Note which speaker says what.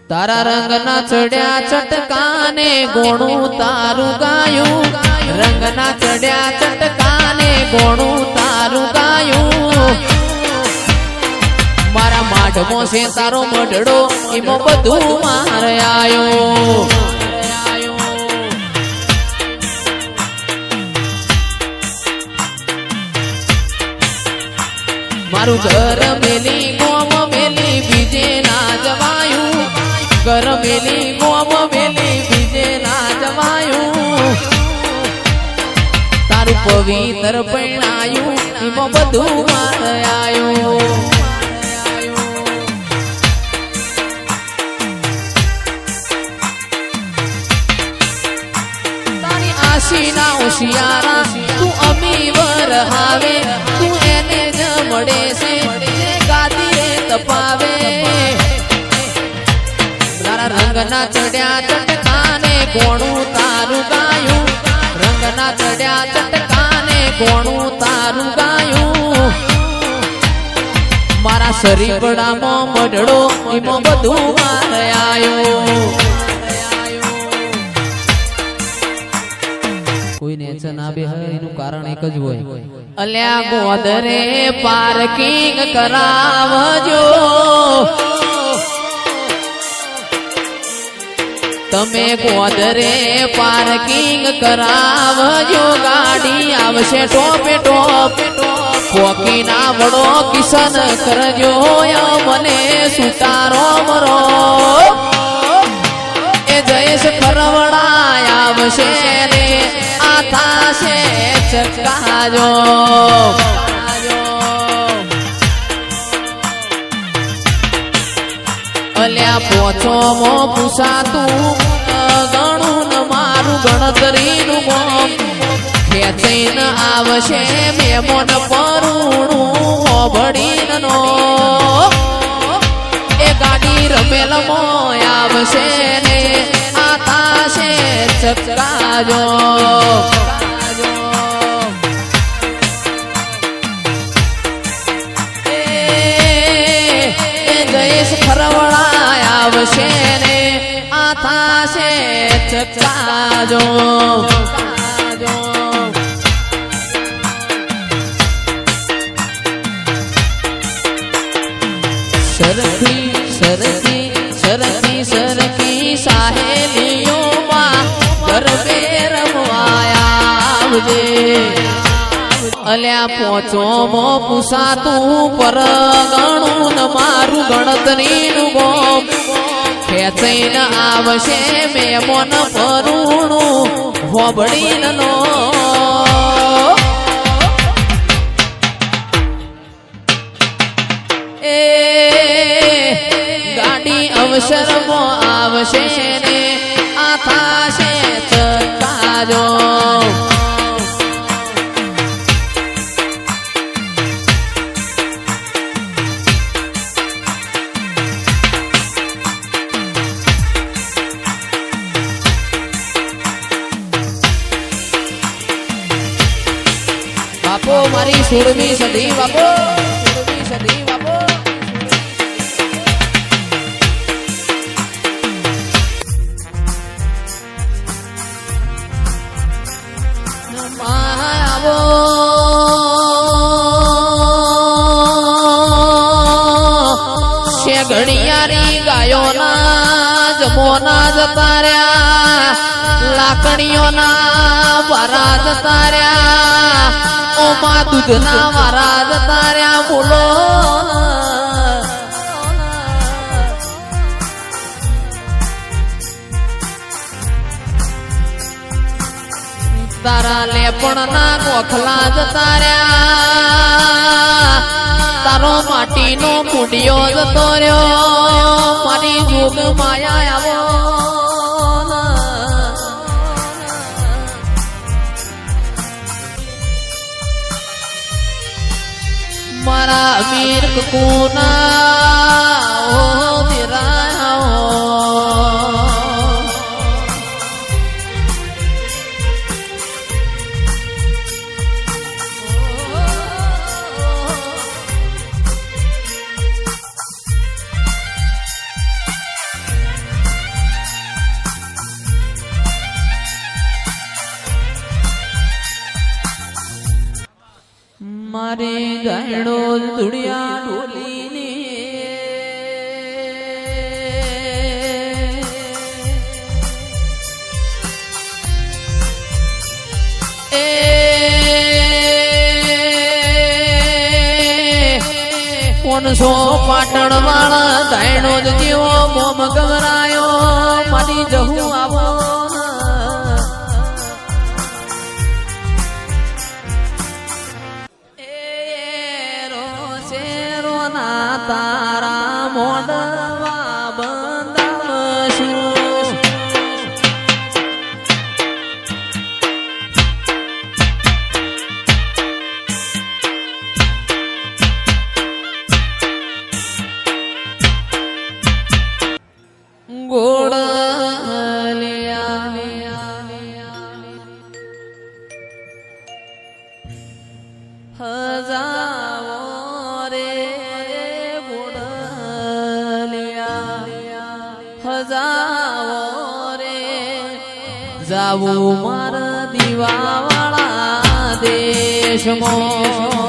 Speaker 1: તારા રંગના ચડ્યા ચટકાને ગોણું તારું ગાયું, રંગના ચડ્યા ચટકાને ગોણું તારું ગાયું. મારા માઢમો છે તારો મઢડો એમાં બધું મારે આયો. મારું ઘર મેલી ગોમ મેલી બીજે ના જવાયું, ઘર મેલી ગોમ મેલી બીજે ના જવાયું. તારું પવિત્ર પૈણાયું એમાં બધું મારે આયું. તારી આશીના હોશિયારા તું અમી વર હાવે, તું એને જ મળે છે ગાદીએ તપાવે. તારા રંગના ચડ્યા ચટકાને ગોણું તારું ગાયું, રંગના ચડ્યા ચટકાને ગોણું તારું ગાયું. મારા શરીરડામાં મઢડો એમાં બધું મારે આયો. કોઈ નેચર ના બે હોય એનું કારણ એક જ હોય, અલ્યા ગોદરે પાર્કિંગ કરાવજો, તમે ગોદરે પાર્કિંગ કરાવજો. ગાડી આવશે ટોપે ટોપ, પોકી ના વડો કિશન કરજો, મને સુતારો મરો. એ જયેશ ફરવડા આવશે રે આ થાશે ચકાજો. અલ્યા પોચો મો પૂછાતું ગણું ન મારું ગણતરીનું ગોમ, ખેંચીને આવશે મેમોન પરુણું હોબડીનો. એ ગાડી રમેલમો આવશે ને આ થાશે ચકાજો. જયેશ ફરવડા આવશે ને આ થાશે ચકાજો. સરખી સરખી સરખી સરખી સાહેલીઓમાં ગરબે રમવા આવજે. અલ્યા પોચો મો પૂછાતું પર ગણું ન મારું ગણતરીનું ગોમ, ખેંચીને આવશે મેમોન પરુણું હોબડીનો. એ ગાડી અવસરમાં આવશે ને આ થાશે ચકાજો. બાપો મારી 16મી સદી, બાપો 16મી સદી, બાપો. આવો શેગણિયારી ગાયોના જમોના જતા રહ્યા, લાકડીઓના વારા જતા રહ્યા, ઓમાં દૂધના વારા જતા રહ્યા. બોલો તારા લેપણના ગોખલા જતા રહ્યા, તારો માટીનો કુડિયો જતો રહ્યો. મારી જોગ માયા આવો. મારા અમીર કુના ઓ દિરાઓ. 500 પાટણ વાળા દાયણો જેવો મોમ ગવરાયો મારી જહુ આવો તારા મોડવા બંધાવશું ગોળ હજાવો રે હજાવો રે જાવું મારા દીવાવાળા દેશમાં